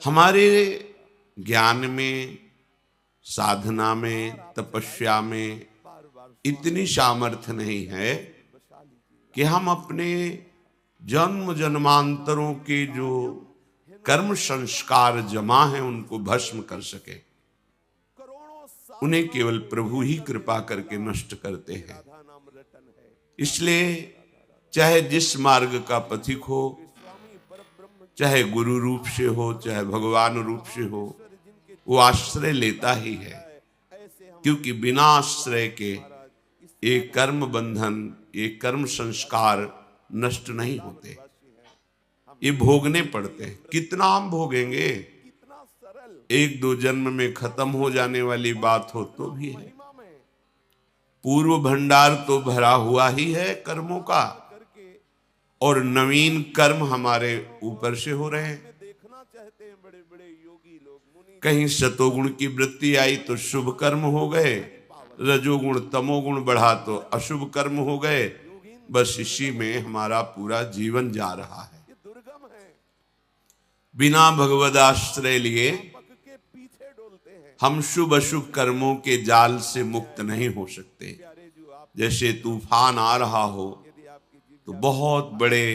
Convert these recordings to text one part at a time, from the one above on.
हमारे ज्ञान में, साधना में, तपस्या में इतनी सामर्थ्य नहीं है कि हम अपने जन्म जन्मांतरों के जो कर्म संस्कार जमा हैं उनको भस्म कर सके। उन्हें केवल प्रभु ही कृपा करके नष्ट करते हैं। इसलिए चाहे जिस मार्ग का पथिक हो, चाहे गुरु रूप से हो, चाहे भगवान रूप से हो, वो आश्रय लेता ही है, क्योंकि बिना आश्रय के ये कर्म बंधन, ये कर्म संस्कार नष्ट नहीं होते, ये भोगने पड़ते हैं। कितना हम भोगेंगे? एक दो जन्म में खत्म हो जाने वाली बात हो तो भी है। पूर्व भंडार तो भरा हुआ ही है कर्मों का, और नवीन कर्म हमारे ऊपर से हो रहे हैं। कहीं सतोगुण की वृत्ति आई तो शुभ कर्म हो गए, रजोगुण तमोगुण बढ़ा तो अशुभ कर्म हो गए। बस इसी में हमारा पूरा जीवन जा रहा है। बिना भगवद आश्रय लिए हम शुभ अशुभ कर्मों के जाल से मुक्त नहीं हो सकते। जैसे तूफान आ रहा हो तो बहुत बड़े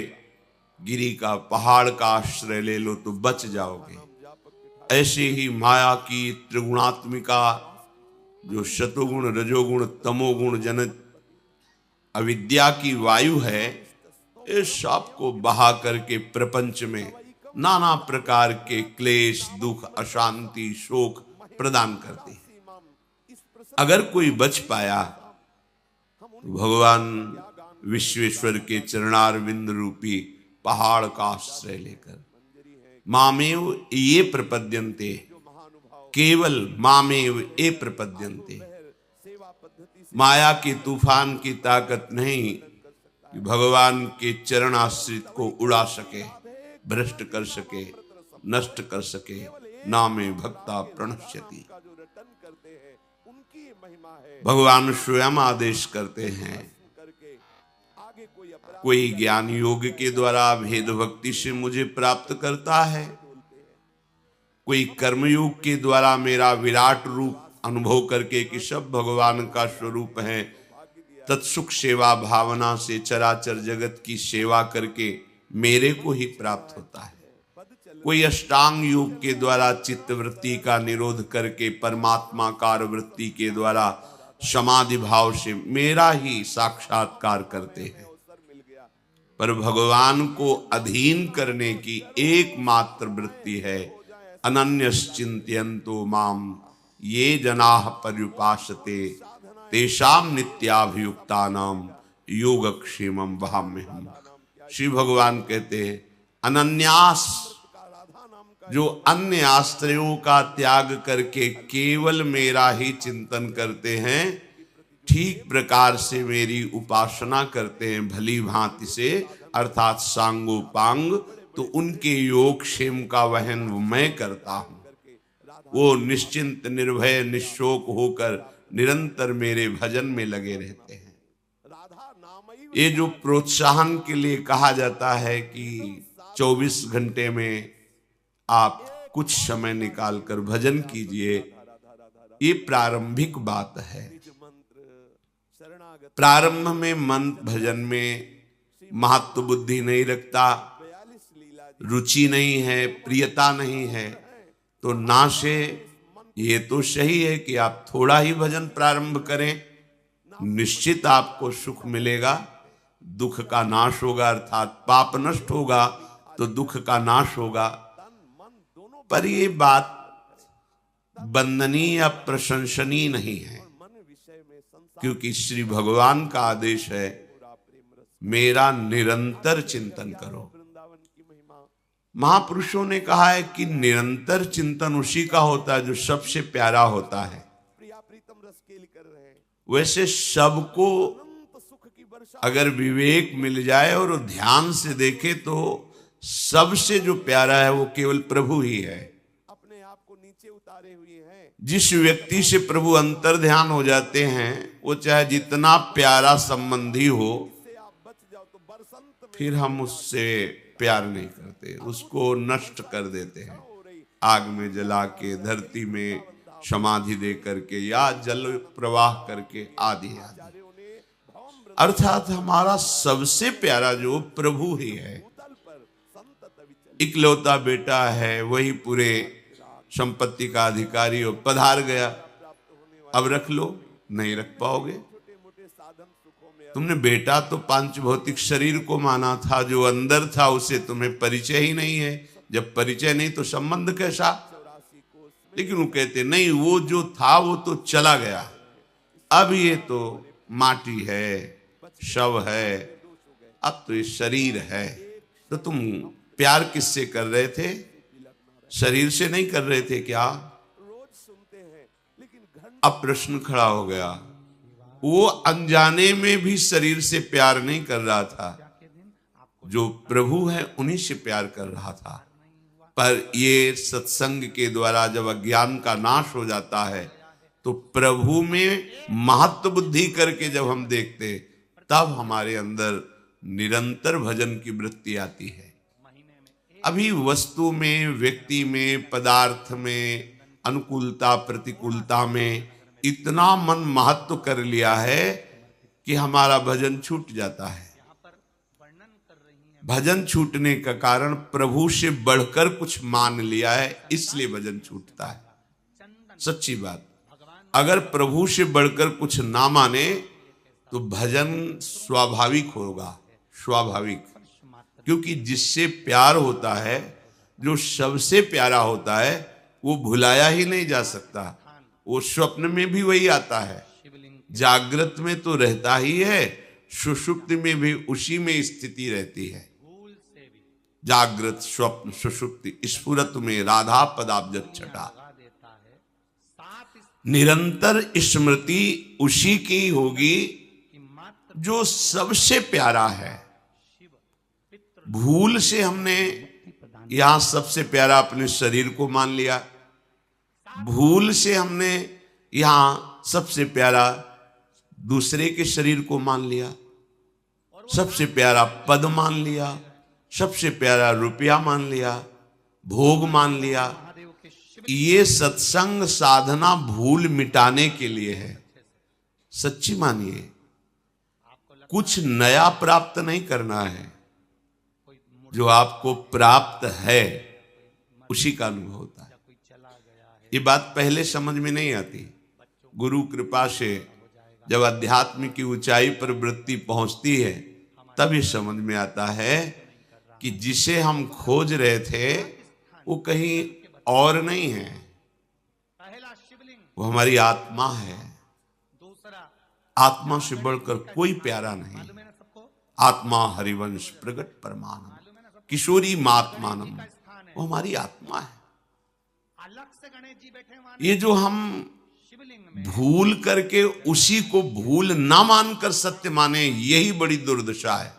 गिरी का, पहाड़ का आश्रय ले लो तो बच जाओगे। ऐसे ही माया की त्रिगुणात्मिका जो शतुगुण, रजोगुण, तमोगुण जनित अविद्या की वायु है, इस सब को बहा करके प्रपंच में नाना प्रकार के क्लेश, दुख, अशांति, शोक प्रदान करती है। अगर कोई बच पाया तो भगवान विश्वेश्वर के चरणारविंद रूपी पहाड़ का आश्रय लेकर मामेव ये प्रपद्यन्ते, केवल मामेव ये प्रपद्यन्ते। माया के तूफान की ताकत नहीं कि भगवान के चरण आश्रित को उड़ा सके, भ्रष्ट कर सके, नष्ट कर सके। नामे भक्ता प्रणश्यति। भगवान स्वयं आदेश करते हैं। कोई ज्ञान योग के द्वारा भेद भक्ति से मुझे प्राप्त करता है, कोई कर्मयोग के द्वारा मेरा विराट रूप अनुभव करके कि सब भगवान का स्वरूप है, तत्सुख सेवा भावना से चराचर जगत की सेवा करके मेरे को ही प्राप्त होता है। कोई अष्टांग योग के द्वारा चित्त वृत्ति का निरोध करके परमात्माकार वृत्ति के द्वारा समाधि भाव से मेरा ही साक्षात्कार करते हैं। पर भगवान को अधीन करने की एकमात्र वृत्ति है अनन्यश्चिन्तयन्तो माम ये जनाः पर्युपासते तेषाम नित्याभियुक्तानाम योगक्षेमं वहाम्यहम्। श्री भगवान कहते हैं अनन्यास, जो अन्य आश्रयों का त्याग करके केवल मेरा ही चिंतन करते हैं, ठीक प्रकार से मेरी उपासना करते हैं भली भांति से, अर्थात सांगोपांग, तो उनके योग क्षेम का वहन मैं करता हूं। वो निश्चिंत, निर्भय, निशोक होकर निरंतर मेरे भजन में लगे रहते हैं। ये जो प्रोत्साहन के लिए कहा जाता है कि 24 घंटे में आप कुछ समय निकालकर भजन कीजिए, ये प्रारंभिक बात है। प्रारंभ में मन भजन में महत्व बुद्धि नहीं रखता, रुचि नहीं है, प्रियता नहीं है, तो ना से ये तो सही है कि आप थोड़ा ही भजन प्रारंभ करें, निश्चित आपको सुख मिलेगा, दुख का नाश होगा, अर्थात पाप नष्ट होगा तो दुख का नाश होगा। पर ये बात वंदनीय या प्रशंसनीय नहीं है, क्योंकि श्री भगवान का आदेश है मेरा निरंतर चिंतन करो। महापुरुषों ने कहा है कि निरंतर चिंतन उसी का होता है जो सबसे प्यारा होता है। वैसे सबको अगर विवेक मिल जाए और ध्यान से देखे तो सबसे जो प्यारा है वो केवल प्रभु ही है। जिस व्यक्ति से प्रभु अंतर ध्यान हो जाते हैं, वो चाहे जितना प्यारा संबंधी हो, फिर हम उससे प्यार नहीं करते, उसको नष्ट कर देते हैं, आग में जला के, धरती में समाधि दे करके, या जल प्रवाह करके, आदि आदि। अर्थात हमारा सबसे प्यारा जो प्रभु ही है, इकलौता बेटा है, वही पूरे संपत्ति का अधिकारी हो, पधार गया, अब रख लो, नहीं रख पाओगे। तुमने बेटा तो पांच भौतिक शरीर को माना था, जो अंदर था उसे तुम्हें परिचय ही नहीं है। जब परिचय नहीं तो संबंध कैसा? लेकिन वो कहते नहीं, वो जो था वो तो चला गया, अब ये तो माटी है, शव है, अब तो ये शरीर है। तो तुम प्यार किससे कर रहे थे? शरीर से नहीं कर रहे थे क्या? अब प्रश्न खड़ा हो गया, वो अनजाने में भी शरीर से प्यार नहीं कर रहा था, जो प्रभु है उन्हीं से प्यार कर रहा था। पर ये सत्संग के द्वारा जब अज्ञान का नाश हो जाता है, तो प्रभु में महत्व बुद्धि करके जब हम देखते, तब हमारे अंदर निरंतर भजन की वृत्ति आती है। अभी वस्तु में, व्यक्ति में, पदार्थ में, अनुकूलता प्रतिकूलता में इतना मन महत्व कर लिया है कि हमारा भजन छूट जाता है। भजन छूटने का कारण प्रभु से बढ़कर कुछ मान लिया है, इसलिए भजन छूटता है। सच्ची बात, अगर प्रभु से बढ़कर कुछ ना माने तो भजन स्वाभाविक होगा, स्वाभाविक। क्योंकि जिससे प्यार होता है, जो सबसे प्यारा होता है, वो भुलाया ही नहीं जा सकता। वो स्वप्न में भी वही आता है, जागृत में तो रहता ही है, सुषुप्ति में भी उसी में स्थिति रहती है। जागृत स्वप्न सुषुप्ति स्फुरत में राधा पदाब्ज छटा, निरंतर स्मृति उसी की होगी जो सबसे प्यारा है। भूल से हमने यहां सबसे प्यारा अपने शरीर को मान लिया, भूल से हमने यहां सबसे प्यारा दूसरे के शरीर को मान लिया, सबसे प्यारा पद मान लिया, सबसे प्यारा रुपया मान लिया, भोग मान लिया। ये सत्संग साधना भूल मिटाने के लिए है। सच्ची मानिए, कुछ नया प्राप्त नहीं करना है, जो आपको प्राप्त है उसी का अनुभव होता है। ये बात पहले समझ में नहीं आती, गुरु कृपा से जब अध्यात्म की ऊंचाई पर वृत्ति पहुंचती है, तब ये समझ में आता है कि जिसे हम खोज रहे थे वो कहीं और नहीं है, वो हमारी आत्मा है। आत्मा से बढ़कर कोई प्यारा नहीं। आत्मा हरिवंश प्रगट परमानंद किशोरी महात्मानम, वो हमारी आत्मा है। ये जो हम भूल करके उसी को भूल ना मानकर सत्य माने, यही बड़ी दुर्दशा है।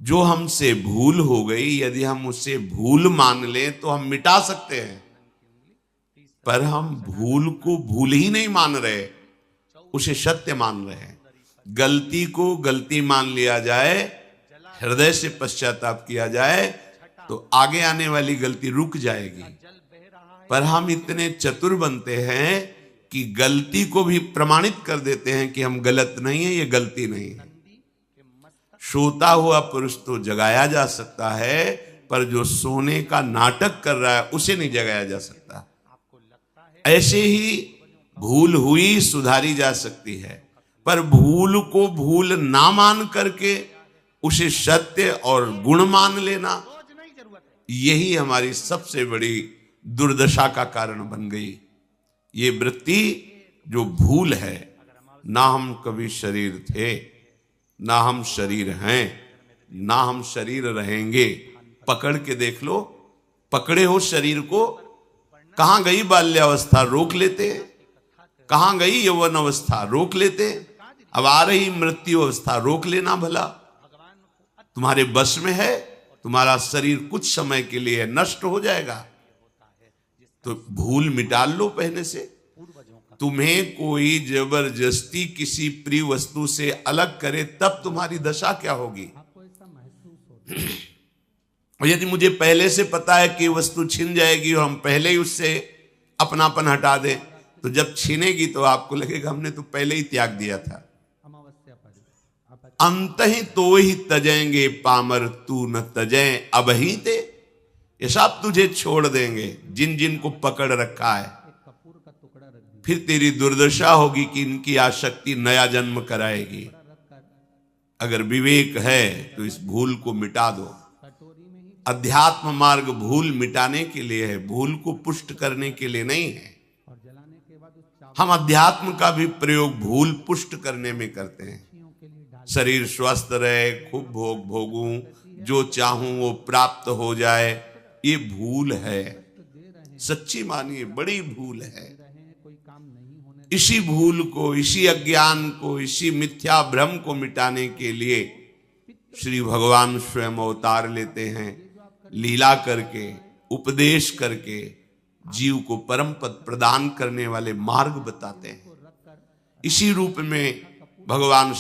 जो हमसे भूल हो गई, यदि हम उसे भूल मान लें तो हम मिटा सकते हैं, पर हम भूल को भूल ही नहीं मान रहे, उसे सत्य मान रहे हैं। गलती को गलती मान लिया जाए, हृदय से पश्चाताप किया जाए, तो आगे आने वाली गलती रुक जाएगी। पर हम इतने चतुर बनते हैं कि गलती को भी प्रमाणित कर देते हैं कि हम गलत नहीं है, ये गलती नहीं है। सोता हुआ पुरुष तो जगाया जा सकता है, पर जो सोने का नाटक कर रहा है उसे नहीं जगाया जा सकता। ऐसे ही भूल हुई सुधारी जा सकती है, पर भूल को भूल ना मान करके उसे सत्य और गुण मान लेना, यही हमारी सबसे बड़ी दुर्दशा का कारण बन गई। ये वृत्ति जो भूल है, ना हम कभी शरीर थे, ना हम शरीर हैं, ना हम शरीर रहेंगे। पकड़ के देख लो, पकड़े हो शरीर को, कहां गई बाल्यावस्था रोक लेते, कहां गई यौवन अवस्था रोक लेते, अब आ रही मृत्यु अवस्था रोक लेना भला। तुम्हारे बस में है, तुम्हारा शरीर कुछ समय के लिए नष्ट हो जाएगा, तो भूल मिटा लो पहले से। तुम्हें कोई जबरदस्ती किसी प्रिय वस्तु से अलग करे, तब तुम्हारी दशा क्या होगी? और यदि मुझे पहले से पता है कि वस्तु छिन जाएगी और हम पहले ही उससे अपनापन हटा दें, तो जब छीनेगी तो आपको लगेगा हमने तो पहले ही त्याग दिया था। अंत ही तो ही तजेंगे पामर, तू न तजें अब ही ते। ये सब तुझे छोड़ देंगे जिन जिन को पकड़ रखा है। फिर तेरी दुर्दशा होगी कि इनकी आसक्ति नया जन्म कराएगी। अगर विवेक है तो इस भूल को मिटा दो। अध्यात्म मार्ग भूल मिटाने के लिए है, भूल को पुष्ट करने के लिए नहीं है। हम अध्यात्म का भी प्रयोग भूल पुष्ट करने में करते हैं। शरीर स्वस्थ रहे, खूब भोग भोगूं, जो चाहूं वो प्राप्त हो जाए, ये भूल है। सच्ची मानिए बड़ी भूल है। इसी भूल को, इसी अज्ञान को, इसी मिथ्या भ्रम को मिटाने के लिए श्री भगवान स्वयं अवतार लेते हैं, लीला करके, उपदेश करके जीव को परम पद प्रदान करने वाले मार्ग बताते हैं। इसी रूप में भगवान